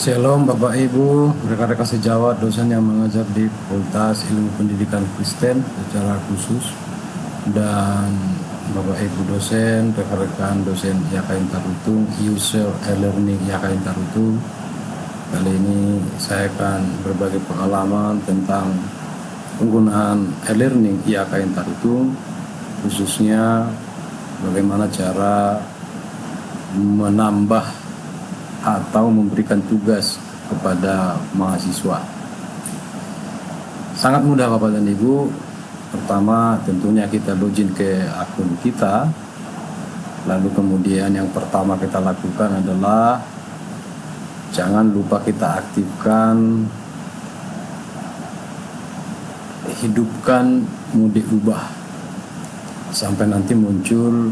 Shalom Bapak Ibu, rekan-rekan sejawat, dosen yang mengajar di Fakultas Ilmu Pendidikan Kristen secara khusus, dan Bapak Ibu dosen, rekan-rekan dosen YKN Tarutung, user e-learning YKN Tarutung. Kali ini saya akan berbagi pengalaman tentang penggunaan e-learning YKN Tarutung, khususnya bagaimana cara menambah atau memberikan tugas kepada mahasiswa. Sangat mudah Bapak dan Ibu. Pertama tentunya kita login ke akun kita. Lalu kemudian yang pertama kita lakukan adalah jangan lupa kita aktifkan hidupkan mode ubah sampai nanti muncul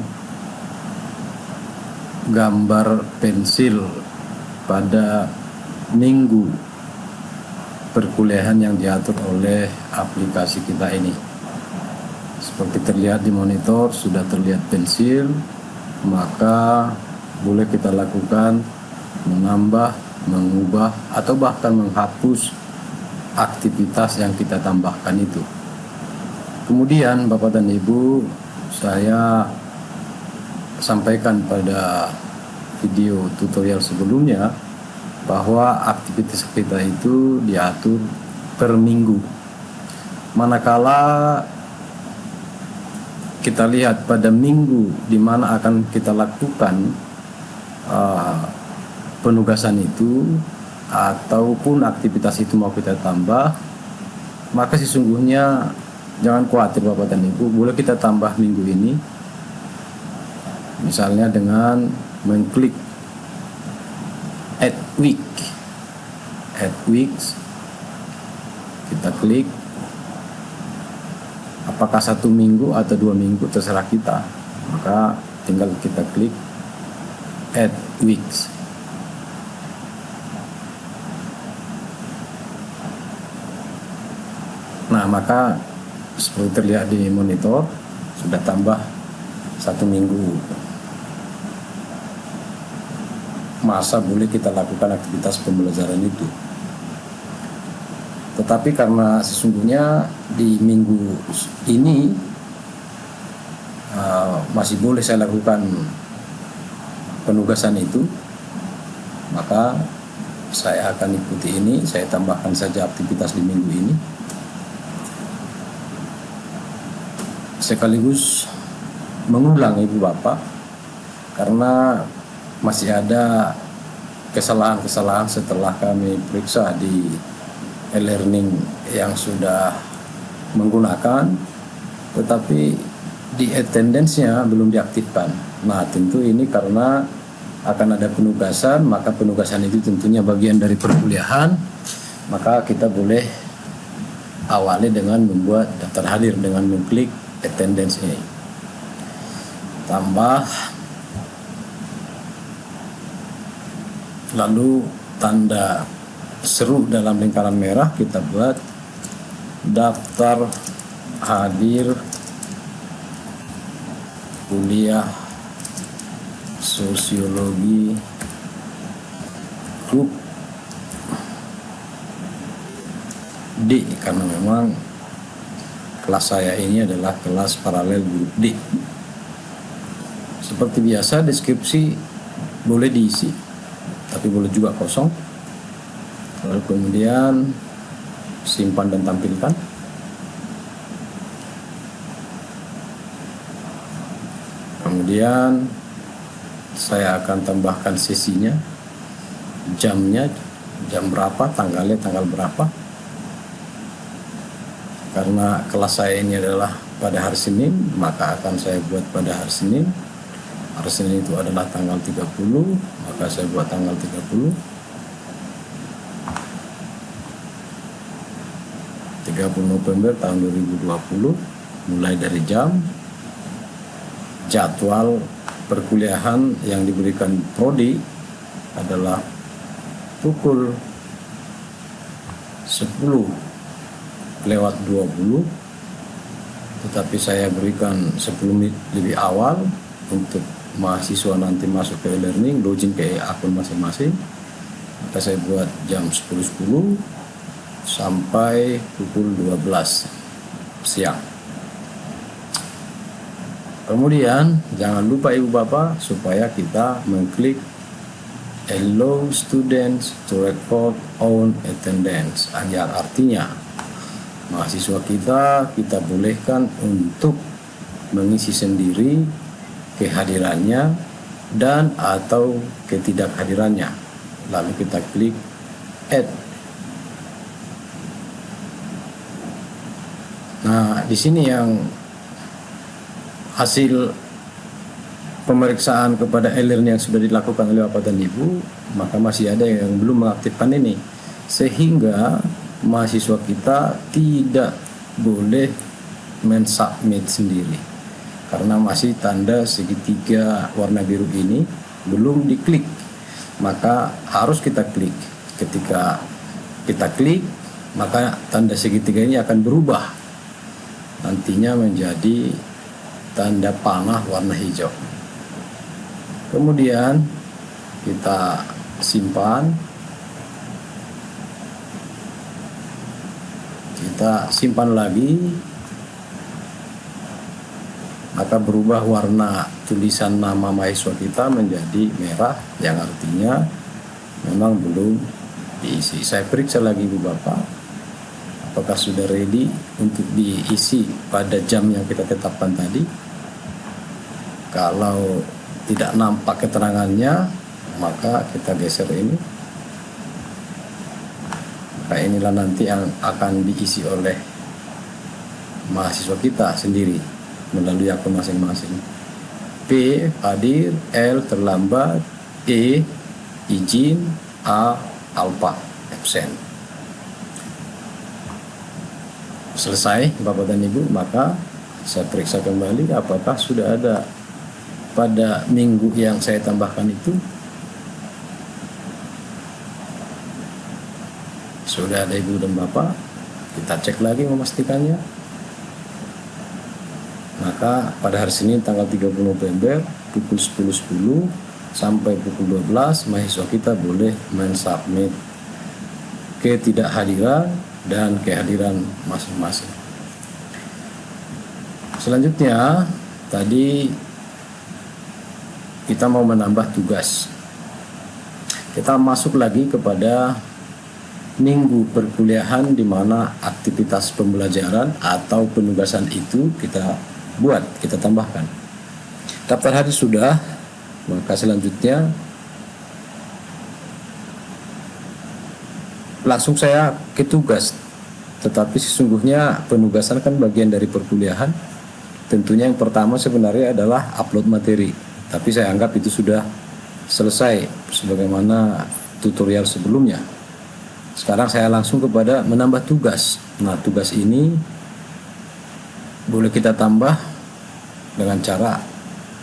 gambar pensil pada minggu perkuliahan yang diatur oleh aplikasi kita ini. Seperti terlihat di monitor sudah terlihat pensil, maka boleh kita lakukan menambah, mengubah, atau bahkan menghapus aktivitas yang kita tambahkan itu. Kemudian Bapak dan Ibu, saya sampaikan pada video tutorial sebelumnya bahwa aktivitas kita itu diatur per minggu. Manakala kita lihat pada minggu di mana akan kita lakukan penugasan itu ataupun aktivitas itu mau kita tambah, maka sesungguhnya jangan khawatir Bapak dan Ibu, boleh kita tambah minggu ini. Misalnya dengan mengklik add weeks, kita klik apakah 1 minggu atau 2 minggu terserah kita, maka tinggal kita klik add weeks. Nah, maka seperti terlihat di monitor sudah tambah 1 minggu masa boleh kita lakukan aktivitas pembelajaran itu. Tetapi karena sesungguhnya di minggu ini masih boleh saya lakukan penugasan itu, maka saya akan ikuti ini, saya tambahkan saja aktivitas di minggu ini. Sekaligus mengulang Ibu Bapak, karena masih ada kesalahan-kesalahan setelah kami periksa di e-learning yang sudah menggunakan, tetapi di attendance-nya belum diaktifkan. Nah, tentu ini karena akan ada penugasan, maka penugasan itu tentunya bagian dari perkuliahan, maka kita boleh awali dengan membuat daftar hadir dengan mengklik attendance ini. Tambah, lalu tanda seru dalam lingkaran merah kita buat daftar hadir kuliah sosiologi grup D, karena memang kelas saya ini adalah kelas paralel grup D. Seperti biasa deskripsi boleh diisi, tapi boleh juga kosong. Lalu kemudian simpan dan tampilkan. Kemudian saya akan tambahkan sesinya, jamnya, jam berapa, tanggalnya tanggal berapa. Karena kelas saya ini adalah pada hari Senin, maka akan saya buat pada hari Senin. Hari Senin itu adalah tanggal 30, maka saya buat tanggal 30 November tahun 2020, mulai dari jam, jadwal perkuliahan yang diberikan prodi adalah pukul 10:20, tetapi saya berikan 10 menit lebih awal untuk mahasiswa nanti masuk ke e-learning, login ke akun masing-masing. Maka saya buat jam 10.10 sampai pukul 12 siang. Kemudian jangan lupa ibu bapak supaya kita mengklik allow students to record own attendance. Yang artinya mahasiswa kita bolehkan untuk mengisi sendiri kehadirannya dan atau ketidakhadirannya. Lalu kita klik add. Nah, di sini yang hasil pemeriksaan kepada e-learning yang sudah dilakukan oleh Bapak dan Ibu, maka masih ada yang belum mengaktifkan ini, sehingga mahasiswa kita tidak boleh mensubmit sendiri karena masih tanda segitiga warna biru ini belum diklik. Maka harus kita klik. Ketika kita klik, maka tanda segitiga ini akan berubah nantinya menjadi tanda panah warna hijau. Kemudian kita simpan. Kita simpan lagi. Maka berubah warna tulisan nama mahasiswa kita menjadi merah, yang artinya memang belum diisi. Saya periksa lagi ibu bapak, apakah sudah ready untuk diisi pada jam yang kita tetapkan tadi. Kalau tidak nampak keterangannya, maka kita geser ini. Maka inilah nanti yang akan diisi oleh mahasiswa kita sendiri melalui akun masing-masing. P hadir, L terlambat, E izin, A alpha absen. Selesai Bapak dan Ibu, maka saya periksa kembali apakah sudah ada pada minggu yang saya tambahkan itu. Sudah ada Ibu dan Bapak, kita cek lagi memastikannya. Maka pada hari Senin tanggal 30 November pukul 10.10 sampai pukul 12 mahasiswa kita boleh mensubmit ketidakhadiran dan kehadiran masing-masing. Selanjutnya tadi kita mau menambah tugas. Kita masuk lagi kepada minggu perkuliahan di mana aktivitas pembelajaran atau penugasan itu kita buat, kita tambahkan. Daftar hari sudah, maka selanjutnya langsung saya ke tugas. Tetapi sesungguhnya penugasan kan bagian dari perkuliahan. Tentunya yang pertama sebenarnya adalah upload materi. Tapi saya anggap itu sudah selesai sebagaimana tutorial sebelumnya. Sekarang saya langsung kepada menambah tugas. Nah, tugas ini boleh kita tambah dengan cara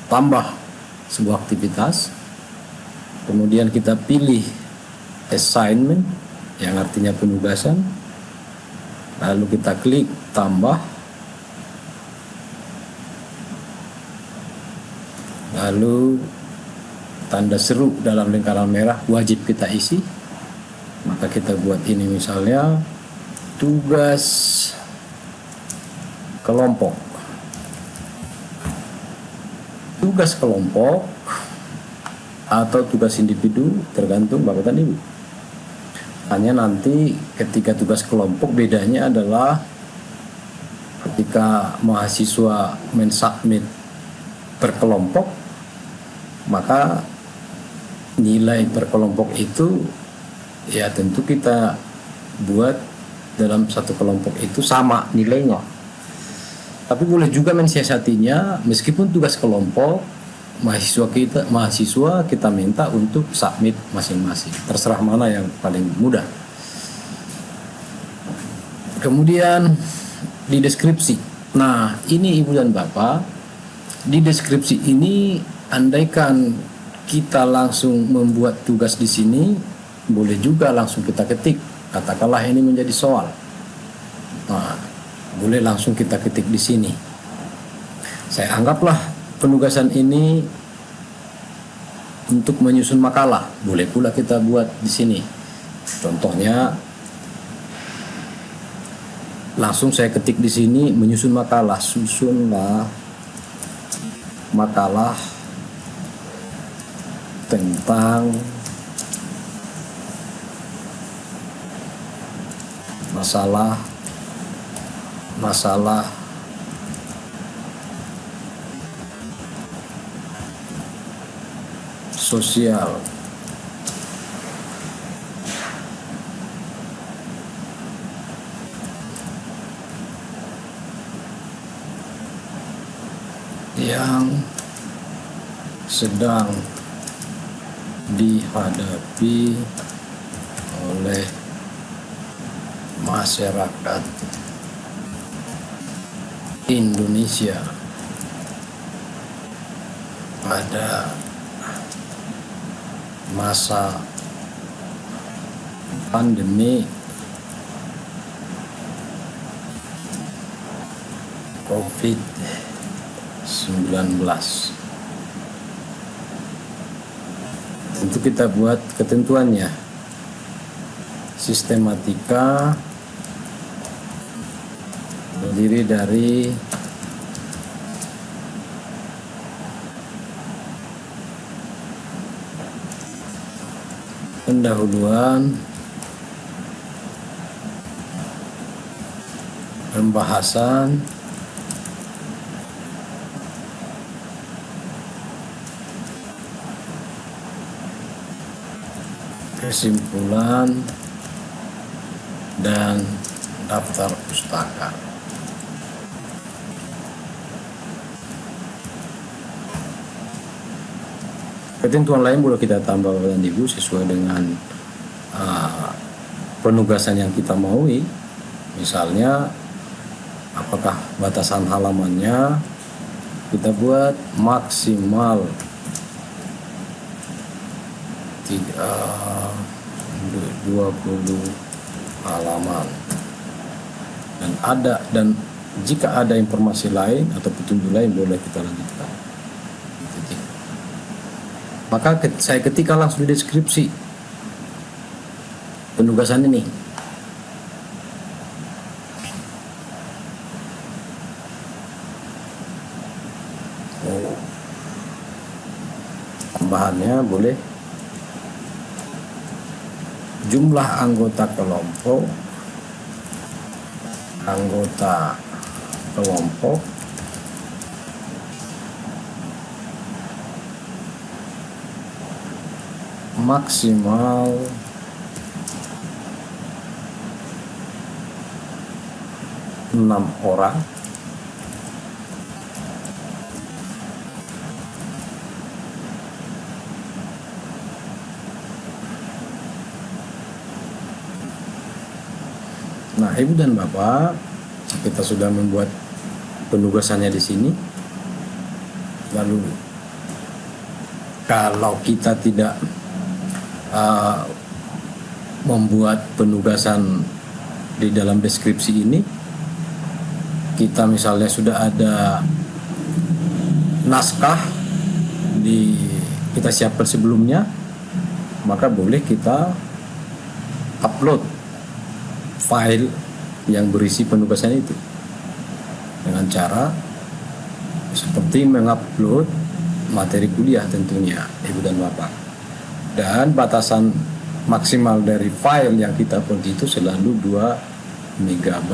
tambah sebuah aktivitas. Kemudian kita pilih assignment yang artinya penugasan. Lalu kita klik tambah. Lalu tanda seru dalam lingkaran merah wajib kita isi. Maka kita buat ini misalnya tugas kelompok. Tugas kelompok atau tugas individu tergantung Bapak dan Ibu. Hanya nanti ketika tugas kelompok bedanya adalah ketika mahasiswa mensubmit per kelompok, maka nilai per kelompok itu ya tentu kita buat dalam satu kelompok itu sama nilainya. Tapi boleh juga mensiasatinya, meskipun tugas kelompok mahasiswa kita minta untuk submit masing-masing. Terserah mana yang paling mudah. Kemudian di deskripsi. Nah, ini Ibu dan Bapak, di deskripsi ini andaikan kita langsung membuat tugas di sini, boleh juga langsung kita ketik. Katakanlah ini menjadi soal. Nah, boleh langsung kita ketik di sini. Saya anggaplah penugasan ini untuk menyusun makalah, boleh pula kita buat di sini. Contohnya, langsung saya ketik di sini menyusun makalah, susunlah makalah tentang masalah sosial yang sedang dihadapi oleh masyarakat Indonesia pada masa pandemi COVID-19. Untuk kita buat ketentuannya, sistematika terdiri dari pendahuluan, pembahasan, kesimpulan, dan daftar pustaka. Ketentuan lain boleh kita tambah Bapak dan Ibu sesuai dengan penugasan yang kita maui. Misalnya, apakah batasan halamannya kita buat maksimal 20 halaman, dan jika ada informasi lain atau petunjuk lain boleh kita lanjutkan. Maka saya ketikkan langsung di deskripsi penugasan ini. Tambahannya boleh jumlah anggota kelompok maksimal 6 orang. Nah, Ibu dan Bapak, kita sudah membuat penugasannya di sini. Lalu kalau kita tidak membuat penugasan di dalam deskripsi ini, kita misalnya sudah ada naskah kita siapkan sebelumnya, maka boleh kita upload file yang berisi penugasan itu dengan cara seperti mengupload materi kuliah tentunya, Ibu dan Bapak. Dan batasan maksimal dari file yang kita upload itu selalu 2 MB.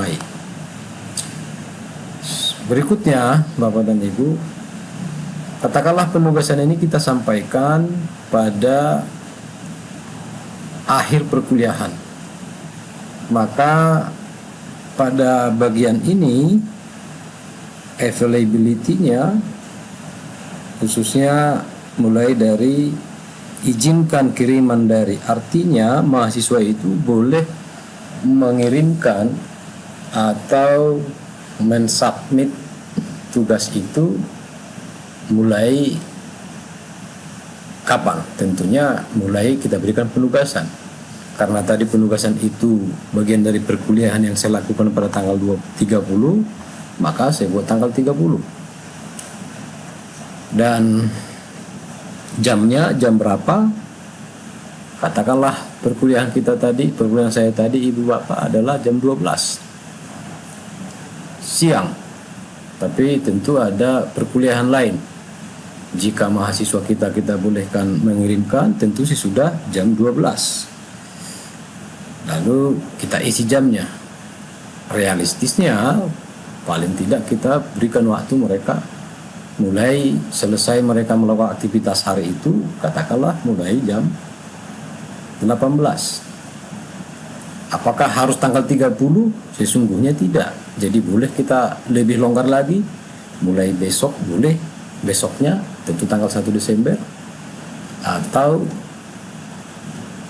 Berikutnya, Bapak dan Ibu, katakanlah penugasan ini kita sampaikan pada akhir perkuliahan. Maka pada bagian ini availability-nya khususnya mulai dari izinkan kiriman dari, artinya mahasiswa itu boleh mengirimkan atau mensubmit tugas itu mulai kapan? Tentunya mulai kita berikan penugasan. Karena tadi penugasan itu bagian dari perkuliahan yang saya lakukan pada tanggal 30, maka saya buat tanggal 30. Dan jamnya jam berapa. Katakanlah perkuliahan saya tadi ibu bapak adalah jam 12 siang, tapi tentu ada perkuliahan lain. Jika mahasiswa kita bolehkan mengirimkan, tentu sih sudah jam 12. Lalu kita isi jamnya. Realistisnya paling tidak kita berikan waktu mereka mulai selesai mereka melakukan aktivitas hari itu, katakanlah mulai jam 18. Apakah harus tanggal 30? Sesungguhnya tidak. Jadi boleh kita lebih longgar lagi. Mulai besok boleh, besoknya tentu tanggal 1 Desember. Atau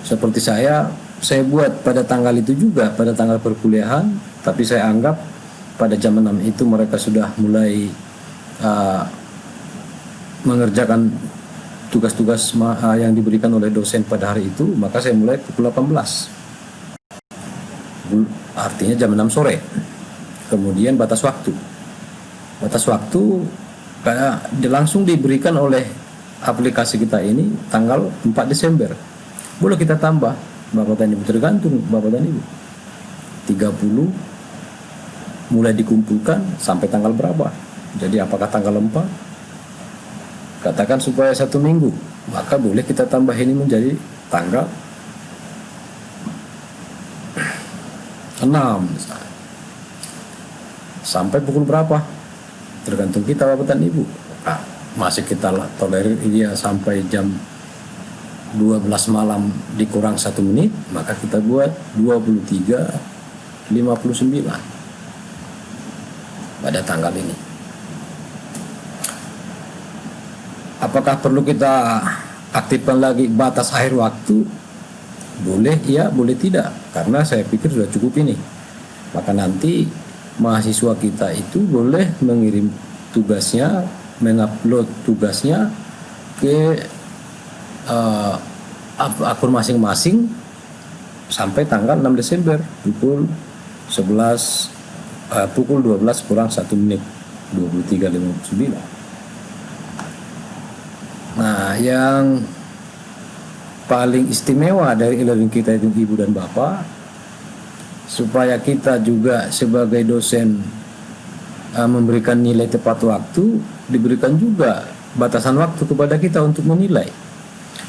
seperti saya buat pada tanggal itu juga, pada tanggal perkuliahan, tapi saya anggap pada jam 6 itu mereka sudah mulai mengerjakan tugas-tugas yang diberikan oleh dosen pada hari itu, maka saya mulai pukul 18. Artinya jam 6 sore. Kemudian batas waktu langsung diberikan oleh aplikasi kita ini tanggal 4 Desember. Boleh kita tambah, Bapak dan Ibu, tergantung Bapak dan Ibu. 30 mulai dikumpulkan sampai tanggal berapa. Jadi apakah tanggal 4? Katakan supaya 1 minggu, maka boleh kita tambah ini menjadi tanggal 6 misalnya. Sampai pukul berapa? Tergantung kita Bapak dan Ibu. Nah, masih kita tolerir dia sampai jam 12 malam dikurang 1 menit, maka kita buat 23.59 pada tanggal ini. Apakah perlu kita aktifkan lagi batas akhir waktu? Boleh iya, boleh tidak, karena saya pikir sudah cukup ini. Maka nanti mahasiswa kita itu boleh mengirim tugasnya, mengupload tugasnya ke akun masing-masing sampai tanggal 6 Desember pukul 12 kurang 1 menit, 23.59. Nah, yang paling istimewa dari e-learning kita itu Ibu dan Bapak, supaya kita juga sebagai dosen memberikan nilai tepat waktu, diberikan juga batasan waktu kepada kita untuk menilai.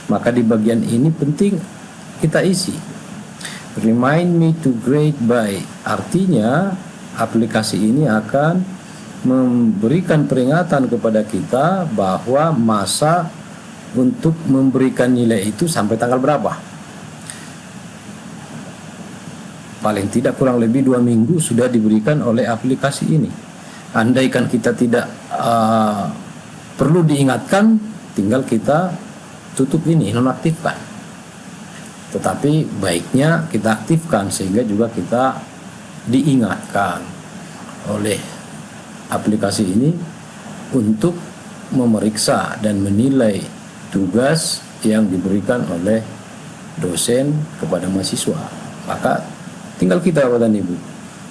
Maka di bagian ini penting kita isi. Remind me to grade by, artinya aplikasi ini akan memberikan peringatan kepada kita bahwa masa untuk memberikan nilai itu sampai tanggal berapa. Paling tidak kurang lebih 2 minggu sudah diberikan oleh aplikasi ini. Andaikan kita tidak perlu diingatkan, tinggal kita tutup ini, nonaktifkan. Tetapi baiknya kita aktifkan sehingga juga kita diingatkan oleh aplikasi ini untuk memeriksa dan menilai tugas yang diberikan oleh dosen kepada mahasiswa. Maka tinggal kita Bapak dan Ibu,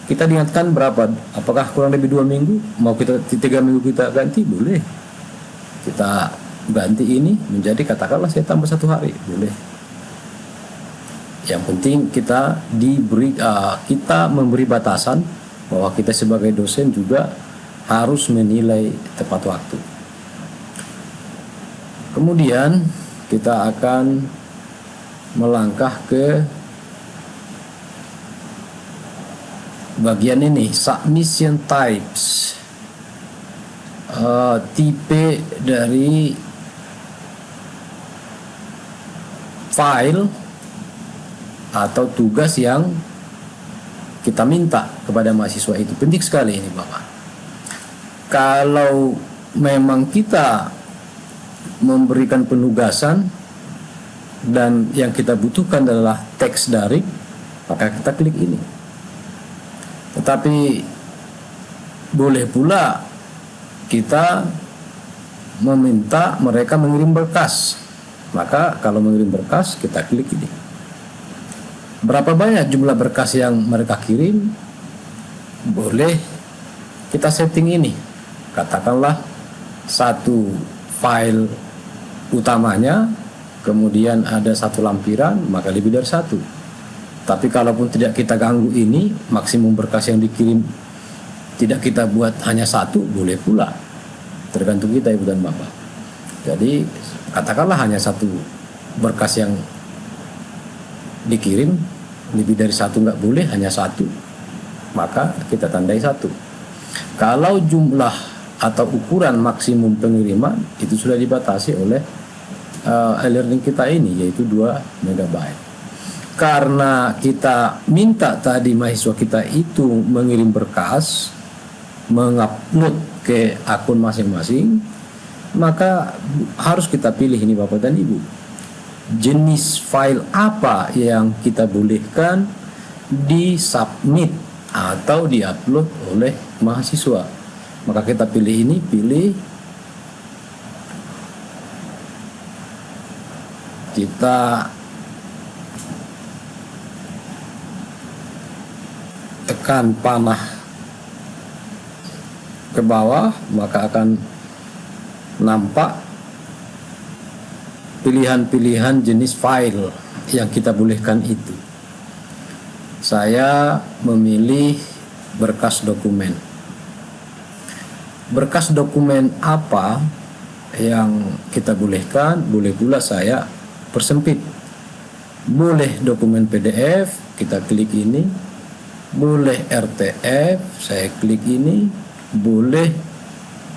kita diingatkan berapa, apakah kurang lebih 2 minggu, mau kita 3 minggu kita ganti, boleh kita ganti ini menjadi, katakanlah saya tambah 1 hari, boleh. Yang penting kita memberi batasan bahwa kita sebagai dosen juga harus menilai tepat waktu. Kemudian kita akan melangkah ke bagian ini, submission types. Tipe dari file atau tugas yang kita minta kepada mahasiswa itu penting sekali ini Bapak. Kalau memang kita memberikan penugasan dan yang kita butuhkan adalah teks daring, maka kita klik ini. Tetapi boleh pula kita meminta mereka mengirim berkas, maka kalau mengirim berkas kita klik ini. Berapa banyak jumlah berkas yang mereka kirim, boleh kita setting ini. Katakanlah 1 file utamanya, kemudian ada satu lampiran, maka lebih dari satu. Tapi kalaupun tidak kita ganggu ini, maksimum berkas yang dikirim tidak kita buat hanya satu, boleh pula. Tergantung kita, Ibu dan Bapak. Jadi katakanlah hanya satu berkas yang dikirim, lebih dari satu nggak boleh, hanya satu, maka kita tandai satu. Kalau jumlah atau ukuran maksimum pengiriman itu sudah dibatasi oleh e-learning kita ini, yaitu 2 MB. Karena kita minta tadi mahasiswa kita itu mengirim berkas, mengupload ke akun masing-masing, maka harus kita pilih ini Bapak dan Ibu, jenis file apa yang kita bolehkan di-submit atau di-upload oleh mahasiswa. Maka kita pilih ini, kita tekan panah ke bawah, maka akan nampak pilihan-pilihan jenis file yang kita bolehkan itu. Saya memilih berkas dokumen. Berkas dokumen apa yang kita bolehkan, boleh pula saya persempit. Boleh dokumen PDF, kita klik ini. Boleh RTF, saya klik ini. Boleh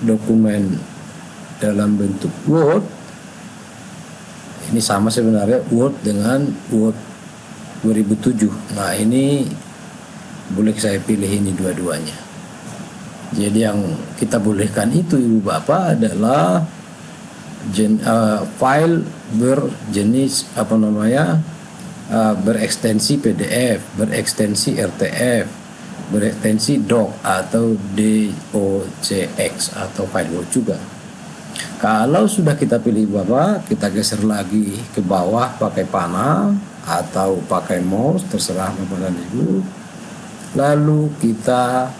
dokumen dalam bentuk Word. Ini sama sebenarnya Word dengan Word 2007. Nah, ini boleh saya pilih ini dua-duanya. Jadi yang kita bolehkan itu Ibu Bapak adalah file berjenis berekstensi PDF, berekstensi RTF, berekstensi doc atau docx atau file Word juga. Kalau sudah kita pilih Bapak, kita geser lagi ke bawah pakai panah atau pakai mouse, terserah Bapak dan Ibu. Lalu kita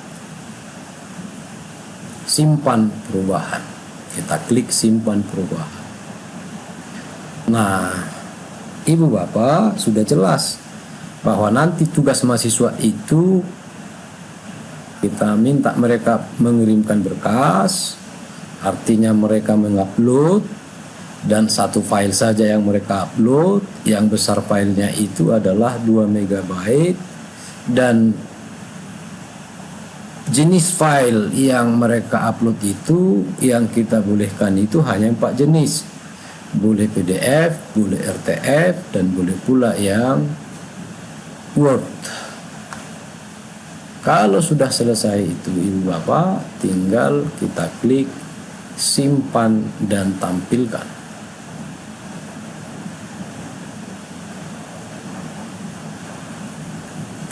simpan perubahan. Kita klik simpan perubahan. Nah, Ibu Bapak sudah jelas bahwa nanti tugas mahasiswa itu kita minta mereka mengirimkan berkas, artinya mereka mengupload, dan satu file saja yang mereka upload, yang besar filenya itu adalah 2 MB, dan jenis file yang mereka upload itu yang kita bolehkan itu hanya 4 jenis. Boleh PDF, boleh RTF, dan boleh pula yang Word. Kalau sudah selesai itu Ibu Bapak, tinggal kita klik simpan dan tampilkan.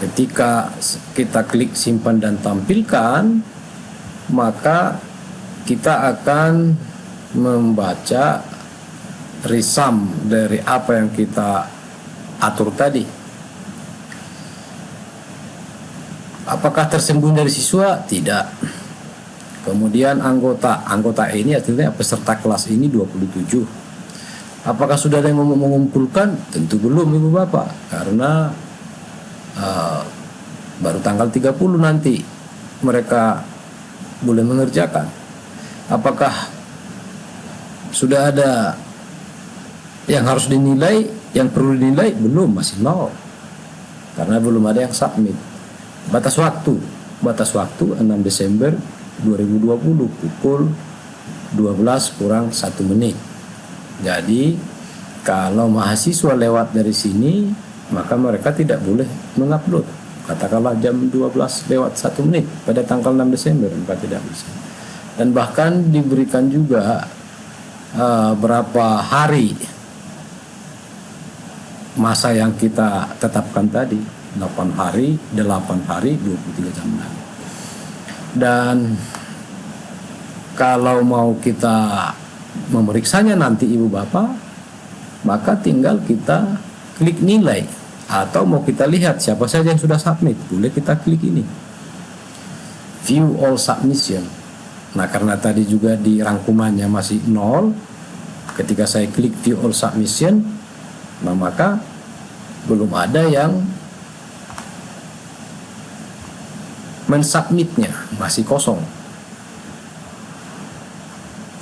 Ketika kita klik simpan dan tampilkan, maka kita akan membaca resum dari apa yang kita atur tadi. Apakah tersembunyi dari siswa? Tidak. Kemudian anggota ini artinya peserta kelas ini 27. Apakah sudah ada yang mengumpulkan? Tentu belum Ibu Bapak, karena baru tanggal 30 nanti mereka boleh mengerjakan. Apakah sudah ada yang harus dinilai, yang perlu dinilai? Belum, masih nol, karena belum ada yang submit. Batas waktu 6 Desember 2020 pukul 12 kurang 1 menit. Jadi kalau mahasiswa lewat dari sini, maka mereka tidak boleh mengupload. Katakanlah jam 12 lewat 1 menit pada tanggal 6 Desember, maka tidak bisa. Dan bahkan diberikan juga berapa hari masa yang kita tetapkan tadi, 8 hari, 23 jam lagi. Dan kalau mau kita memeriksanya nanti Ibu Bapak, maka tinggal kita klik nilai, atau mau kita lihat siapa saja yang sudah submit, boleh kita klik ini, view all submission. Nah, karena tadi juga di rangkumannya masih nol, ketika saya klik view all submission, nah maka belum ada yang mensubmitnya, masih kosong.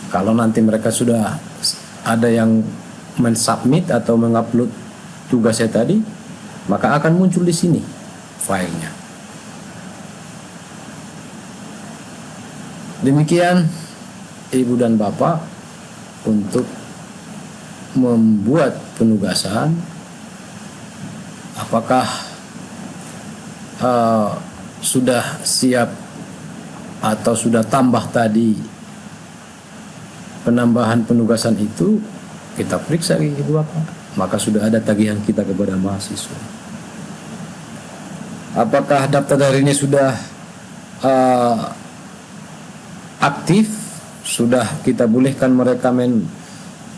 Kalau nanti mereka sudah ada yang mensubmit atau mengupload tugas saya tadi, maka akan muncul di sini filenya. Demikian Ibu dan Bapak untuk membuat penugasan. Apakah sudah siap atau sudah tambah tadi penambahan penugasan itu, kita periksa Ibu Bapak. Maka sudah ada tagihan kita kepada mahasiswa. Apakah daftar dari ini sudah aktif, sudah kita bolehkan mereka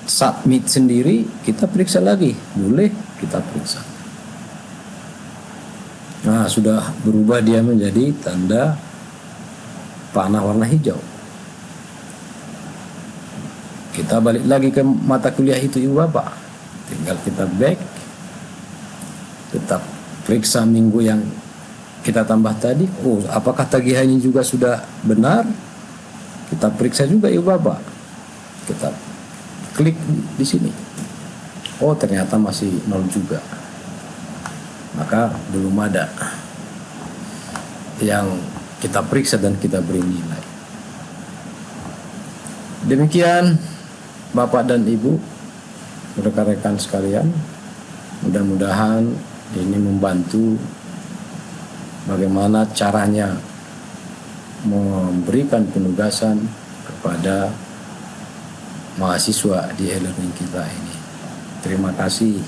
submit sendiri, kita periksa lagi, boleh kita periksa. Nah, sudah berubah dia menjadi tanda panah warna hijau. Kita balik lagi ke mata kuliah itu Ibu Bapak, tinggal kita back, tetap periksa minggu yang kita tambah tadi. Oh, apakah tagihan ini juga sudah benar? Kita periksa juga Ibu Bapak. Kita klik di sini. Oh, ternyata masih 0 juga. Maka belum ada yang kita periksa dan kita beri nilai. Demikian Bapak dan Ibu, rekan-rekan sekalian, mudah-mudahan ini membantu bagaimana caranya memberikan penugasan kepada mahasiswa di e-learning kita ini. Terima kasih.